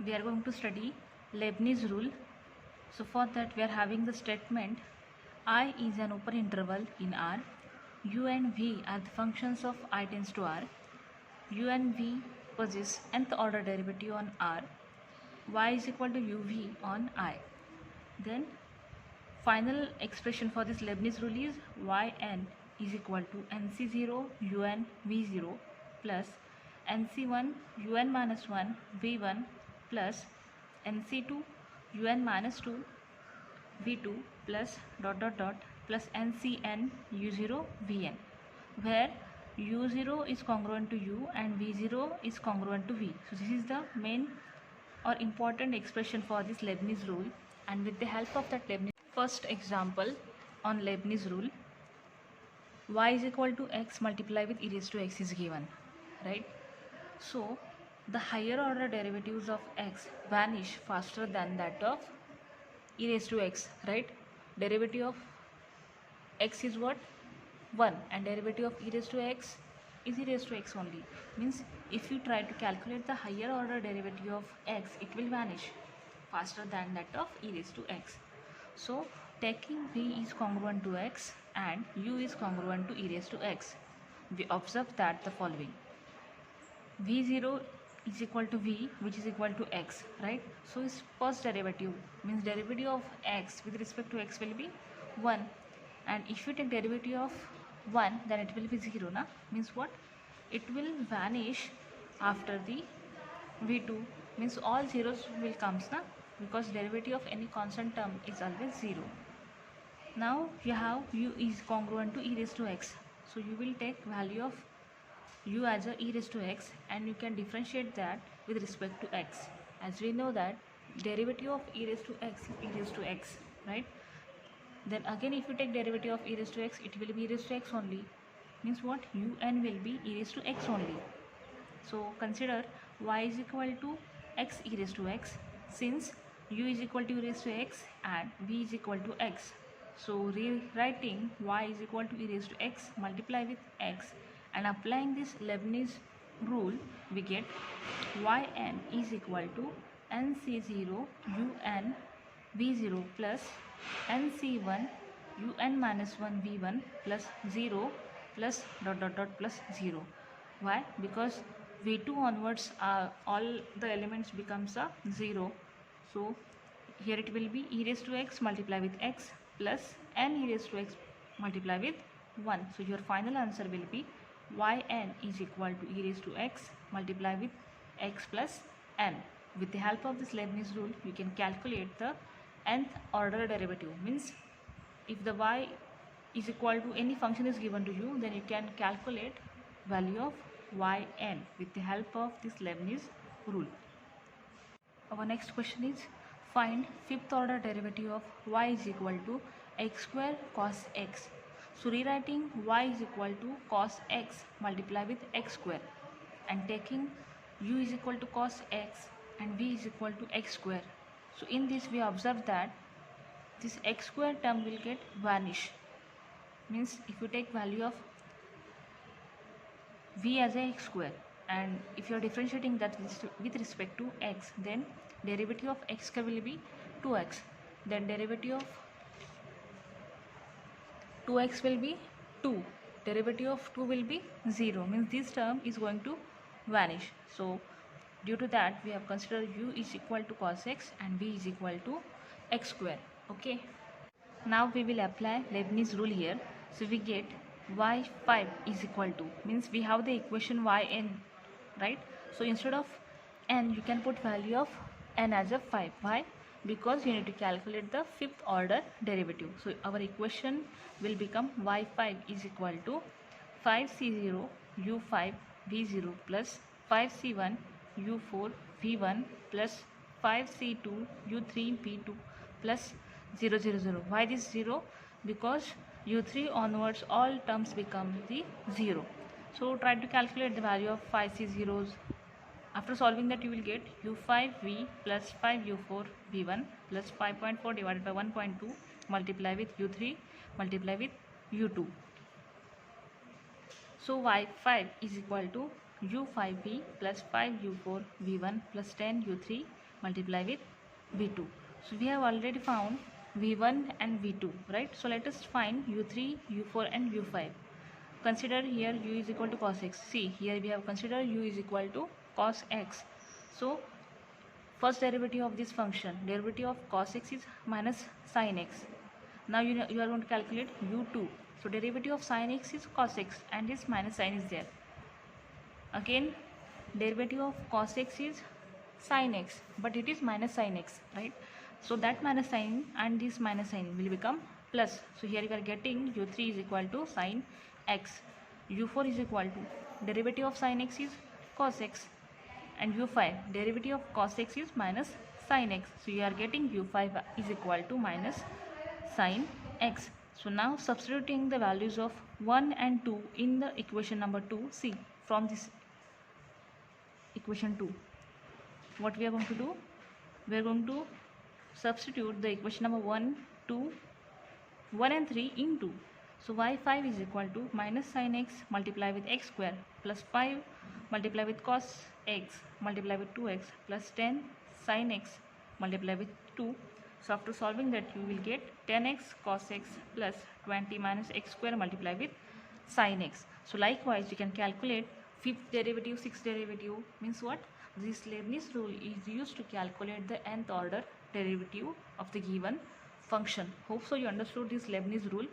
we are going to study Leibniz rule. So for that we are having the statement I is an open interval in R. U and V are the functions of I tends to R. U and V possess nth order derivative on R. Y is equal to UV on I. Then final expression for this Leibniz rule is Yn is equal to Nc0 Un V0 plus Nc1 Un minus 1 V1 plus Nc2 Un minus 2 V2 plus dot dot dot plus Ncn U0 Vn, where U0 is congruent to U and V0 is congruent to V. So this is the main or important expression for this Leibniz rule, and with the help of that Leibniz, first example on Leibniz rule, y is equal to x multiplied with e raised to x is given, right? So the higher order derivatives of x vanish faster than that of e raised to x, right? Derivative of x is what? 1, and derivative of e raised to x is e raised to x only. Means if you try to calculate the higher order derivative of x, it will vanish faster than that of e raised to x. So taking v is congruent to x and u is congruent to e raised to x, we observe that the following: v0 is equal to v, which is equal to x, right? So its first derivative means derivative of x with respect to x will be 1, and if you take derivative of 1, then it will be 0 na? Means what? It will vanish after the v2, means all zeros will comes na, because derivative of any constant term is always 0. Now you have u is congruent to e raised to x, so you will take value of u as a e raised to x and you can differentiate that with respect to x, as we know that derivative of e raised to x is e raised to x, right? Then again if you take derivative of e raised to x, it will be e raised to x only, means what? Un will be e raised to x only. So consider y is equal to x e raised to x, since u is equal to e raised to x and v is equal to x. So rewriting y is equal to e raised to x multiply with x and applying this Leibniz rule, we get yn is equal to nc0 un v0 plus nc1 un minus 1 v1 plus 0 plus dot dot dot plus 0. Why? Because v2 onwards all the elements becomes a 0. So here it will be e raised to x multiply with x plus n e raised to x multiply with 1. So your final answer will be yn is equal to e raised to x multiply with x plus n. With the help of this Leibniz rule, you can calculate the nth order derivative. Means if the y is equal to any function is given to you, then you can calculate value of yn with the help of this Leibniz rule. Our next question is find fifth order derivative of y is equal to x square cos x. So rewriting y is equal to cos x multiply with x square and taking u is equal to cos x and v is equal to x square. So in this we observe that this x square term will get vanish. Means if you take value of v as a x square and if you are differentiating that with respect to x, then derivative of x square will be 2x, then derivative of 2x will be 2, derivative of 2 will be 0, means this term is going to vanish. So due to that we have considered u is equal to cos x and v is equal to x square. Okay, now we will apply Leibniz rule here. So we get y5 is equal to, means we have the equation yn, right? So instead of n you can put value of n as a 5. Why? Because you need to calculate the fifth order derivative. So our equation will become y5 is equal to 5c0 u5 v0 plus 5c1 u4 v1 plus 5c2 u3 v2 plus 0 0 0. Why this 0? Because u3 onwards all terms become the 0. So try to calculate the value of 5c0s. After solving that you will get u5v plus 5u4 v1 plus 5.4 divided by 1.2 multiply with u3 multiply with u2. So y5 is equal to u5v plus 5u4 v1 plus 10u3 multiply with v2. So we have already found v1 and v2, right? So let us find u3, u4 and u5. Consider here u is equal to cos x. See, here we have considered u is equal to cos x. So first derivative of this function, derivative of cos x is minus sin x. Now you are going to calculate u2. So derivative of sin x is cos x and this minus sign is there. Again, derivative of cos x is sin x, but it is minus sin x, right? So that minus sign and this minus sign will become plus. So here you are getting u3 is equal to sin x, u4 is equal to derivative of sin x is cos x, and u5 derivative of cos x is minus sin x. So you are getting u5 is equal to minus sin x. So now substituting the values of 1 and 2 in the equation number 2. See, from this equation 2, what we are going to do, we are going to substitute the equation number 1, 2, 1 and 3 into. So y5 is equal to minus sin x multiply with x square plus 5 multiply with cos x multiply with 2x plus 10 sin x multiply with 2. So after solving that, you will get 10x cos x plus 20 minus x square multiply with sin x. So likewise, you can calculate fifth derivative, sixth derivative. Means what? This Leibniz rule is used to calculate the nth order derivative of the given function. Hope so you understood this Leibniz rule.